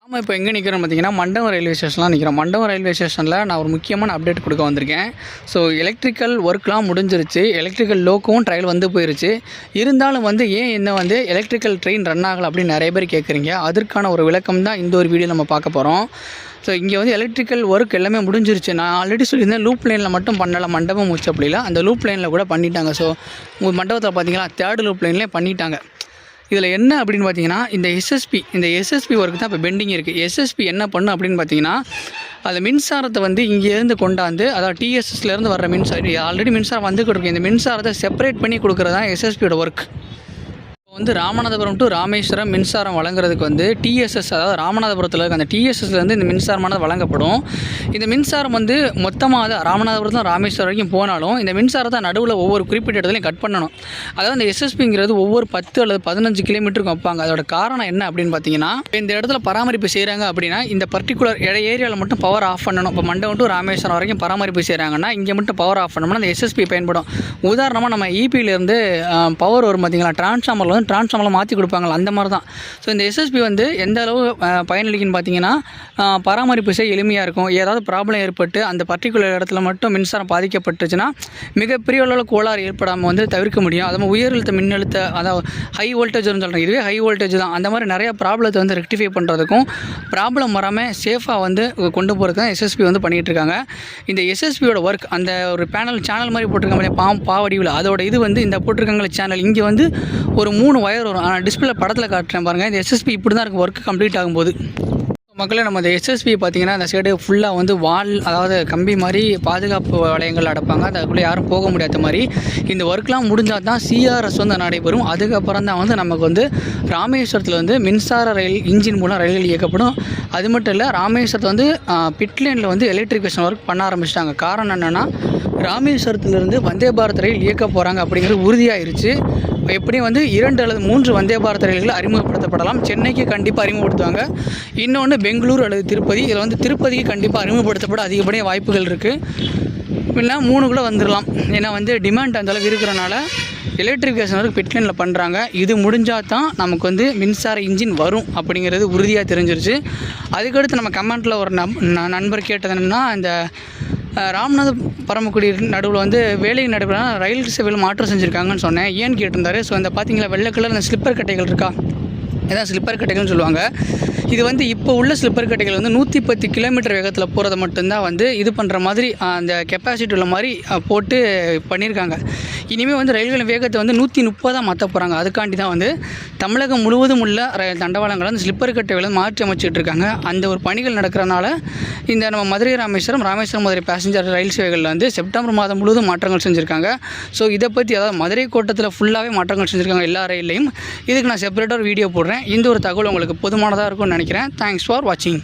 நம்ம இப்போ எங்கே நிற்கிறோம் பார்த்தீங்கன்னா, மண்டபம் ரயில்வே ஸ்டேஷன்லாம் நிற்கிறோம். மண்டபம் ரயில்வே ஸ்டேஷனில் நான் ஒரு முக்கியமான அப்டேட் கொடுக்க வந்திருக்கேன். ஸோ எலக்ட்ரிக்கல் ஒர்க்லாம் முடிஞ்சிருச்சு. எலக்ட்ரிக்கல் லோக்கோவும் ட்ரையல் வந்து போயிருச்சு. இருந்தாலும் ஏன் இன்னும் எலக்ட்ரிக்கல் ட்ரெயின் ரன் ஆகலை அப்படின்னு நிறைய பேர் கேட்குறீங்க. அதற்கான ஒரு விளக்கம் தான் இந்த ஒரு வீடியோ நம்ம பார்க்க போகிறோம். ஸோ இங்கே எலக்ட்ரிக்கல் ஒர்க் எல்லாமே முடிஞ்சிருச்சு. நான் ஆல்ரெடி சொல்லியிருந்தேன், லூப் லைனில் மட்டும் பண்ணலை, மண்டபம் முடிச்சு அப்படி இல்லை, அந்த லூப் லைனில் கூட பண்ணிட்டாங்க. ஸோ உங்கள் மண்டபத்தில் பார்த்தீங்கன்னா 3rd லூப் லைன்லேயே பண்ணிட்டாங்க. இதில் என்ன அப்படின்னு பார்த்தீங்கன்னா, இந்த எஸ்எஸ்பி ஒர்க்கு தான் இப்போ பெண்டிங் இருக்குது. எஸ்எஸ்பி என்ன பண்ணும் அப்படின்னு பார்த்தீங்கன்னா, அந்த மின்சாரத்தை இங்கேருந்து கொண்டாந்து, அதாவது டிஎஸ்எஸ்லேருந்து வர்ற மின்சாரம், ஆல்ரெடி மின்சாரம் வந்துக்கிட்டு இருக்கு, இந்த மின்சாரத்தை செப்பரேட் பண்ணி கொடுக்குறது தான் எஸ்எஸ்பியோட ஒர்க். ராமநாதபுரம் டு ராமேஸ்வரம் மின்சாரம் வழங்குறதுக்கு டிஎஸ்எஸ், அதாவது ராமநாதபுரத்தில் இருக்க அந்த டிஎஸ்எஸ்லேருந்து இந்த மின்சாரமானது வழங்கப்படும். இந்த மின்சாரம் மொத்தமாக ராமநாதபுரத்தில் ராமேஸ்வரம் வரைக்கும் போனாலும் இந்த மின்சாரத்தை நடுவில் ஒவ்வொரு குறிப்பிட்ட இடத்துலையும் கட் பண்ணணும். அதாவது இந்த எஸ்எஸ்பிங்கிறது ஒவ்வொரு 10 அல்லது 15 கிலோமீட்டருக்கும் வைப்பாங்க. அதோட காரணம் என்ன அப்படின்னு பார்த்தீங்கன்னா, இந்த இடத்துல பராமரிப்பு செய்கிறாங்க அப்படின்னா இந்த பர்டிகுலர் ஏரியாவில் மட்டும் பவர் ஆஃப் பண்ணணும். இப்போ மண்டபம் டு ராமேஸ்வரம் வரைக்கும் பராமரிப்பு செய்கிறாங்கன்னா இங்கே மட்டும் பவர் ஆஃப் பண்ணோம்னா அந்த எஸ்எஸ்பி பயன்படும். உதாரணமாக நம்ம இபியிலேருந்து பவர் வரும் பார்த்தீங்களா, டிரான்ஸ்ஃபார்மரில் மாற்றி கொடுப்பாங்களா, அந்த மாதிரி தான். ஸோ இந்த எஸ்எஸ்பி எந்த அளவு பயனளிக்குன்னு பார்த்தீங்கன்னா, பராமரிப்பு செய்ய எளிமையாக இருக்கும். ஏதாவது ப்ராப்ளம் ஏற்பட்டு அந்த பர்டிகுலர் இடத்துல மட்டும் மின்சாரம் பாதிக்கப்பட்டுச்சுன்னா மிகப்பெரிய அளவில் கோளாறு ஏற்படாமல் தவிர்க்க முடியும். அது மாதிரி உயரழுத்த மின்னழுத்த, அதாவது ஹை வோல்டேஜ்னு சொல்கிறேன், இதுவே ஹை வோல்டேஜ் தான். அந்த மாதிரி நிறையா ப்ராப்ளத்தை ரெக்டிஃபை பண்ணுறதுக்கும் ப்ராப்ளம் வராமல் சேஃபாக கொண்டு போகிறதுக்கு தான் எஸ்எஸ்பி பண்ணிகிட்டு இருக்காங்க. இந்த எஸ்எஸ்பியோட ஒர்க், அந்த ஒரு சேனல் மாதிரி போட்டிருக்காங்க பாவடிவில், அதோட இது இந்த போட்டிருக்காங்களே சேனல், இங்கே ஒரு 3 வயர் வரும். ஆனால் டிஸ்பிளே படத்தில் காட்டுறேன் பாருங்கள். இந்த எஸ்எஸ்பி இப்படி தான் இருக்கும் ஒர்க் கம்ப்ளீட் ஆகும்போது. மக்களே, நம்ம இந்த எஸ்எஸ்பி பார்த்திங்கன்னா அந்த சைடு ஃபுல்லாக வால், அதாவது கம்பி மாதிரி பாதுகாப்பு வளையங்கள் அடைப்பாங்க. அதுக்குள்ளே யாரும் போக முடியாத மாதிரி. இந்த ஒர்க்லாம் முடிஞ்சால் தான் சிஆர்எஸ் நடைபெறும். அதுக்கப்புறம் தான் நமக்கு ராமேஸ்வரத்தில் மின்சார ரயில் இன்ஜின் மூலம் ரயில்கள் இயக்கப்படும். அது மட்டும் இல்லை, ராமேஸ்வரத்தை பிட்லேனில் எலக்ட்ரிஃபிகேஷன் ஒர்க் பண்ண ஆரம்பிச்சிட்டாங்க. காரணம் என்னென்னா, ராமேஸ்வரத்துலேருந்து வந்தே பாரத் ரயில் இயக்க போகிறாங்க அப்படிங்கிறது உறுதியாயிருச்சு. எப்படியும் 2 அல்லது 3 வந்தே பாரத் ரயில்கள் அறிமுகப்படுத்தப்படலாம். சென்னைக்கு கண்டிப்பாக அறிமுகப்படுத்துவாங்க. இன்னொன்று பெங்களூர் அல்லது திருப்பதி. இதில் திருப்பதிக்கு கண்டிப்பாக அறிமுகப்படுத்தப்பட அதிகப்படிய வாய்ப்புகள் இருக்குது. இல்லைனா 3 கூட வந்துடலாம். ஏன்னா டிமாண்ட் அந்தளவுக்கு இருக்கிறனால எலக்ட்ரிஃபிகேஷன் பிட்லைனில் பண்ணுறாங்க. இது முடிஞ்சால் தான் நமக்கு மின்சார இன்ஜின் வரும் அப்படிங்கிறது உறுதியாக தெரிஞ்சிருச்சு. அதுக்கடுத்து நம்ம கமெண்ட்டில் ஒரு நண்பர் கேட்டது என்னென்னா, இந்த ராமநாதபுரம் நடுவில் வேலை நடைபெற ரயில் சேவையில் மாற்றம் செஞ்சுருக்காங்கன்னு சொன்னேன். ஏன்னு கேட்டிருந்தாரு. ஸோ இந்த பார்த்தீங்களா, வெள்ளை கலர் இந்த ஸ்லிப்பர் கட்டைகள் இருக்கா, இதான் ஸ்லிப்பர் கட்டைகள்னு சொல்லுவாங்க. இது இப்போ உள்ள ஸ்லிப்பர் கட்டைகள் 110 கிலோமீட்டர் வேகத்தில் போகிறத மட்டும்தான் இது பண்ணுற மாதிரி அந்த கெப்பாசிட்டி உள்ள மாதிரி போட்டு பண்ணியிருக்காங்க. இனிமேல் ரயில்களின் வேகத்தை 130 மாற்ற போகிறாங்க. அதுக்காண்டி தான் தமிழகம் முழுவதும் உள்ள தண்டவாளங்களை ஸ்லிப்பர் கட்டைகளை மாற்றி அமைச்சிட்டு இருக்காங்க. அந்த ஒரு பணிகள் நடக்கிறனால இந்த நம்ம மதுரை ராமேஸ்வரம் மதுரை பேசஞ்சர் ரயில் சேவைகளில் செப்டம்பர் மாதம் முழுவதும் மாற்றங்கள் செஞ்சுருக்காங்க. ஸோ இதை பற்றி, அதாவது மதுரை கோட்டத்தில் ஃபுல்லாகவே மாற்றங்கள் செஞ்சுருக்காங்க எல்லா ரயில்லையும். இதுக்கு நான் செப்பரேட்டாக ஒரு வீடியோ போடுறேன். இந்த ஒரு தகவல் உங்களுக்கு பொதுமானதாக இருக்கும்னு நினைக்கிறேன். தேங்க்ஸ் ஃபார் வாட்சிங்.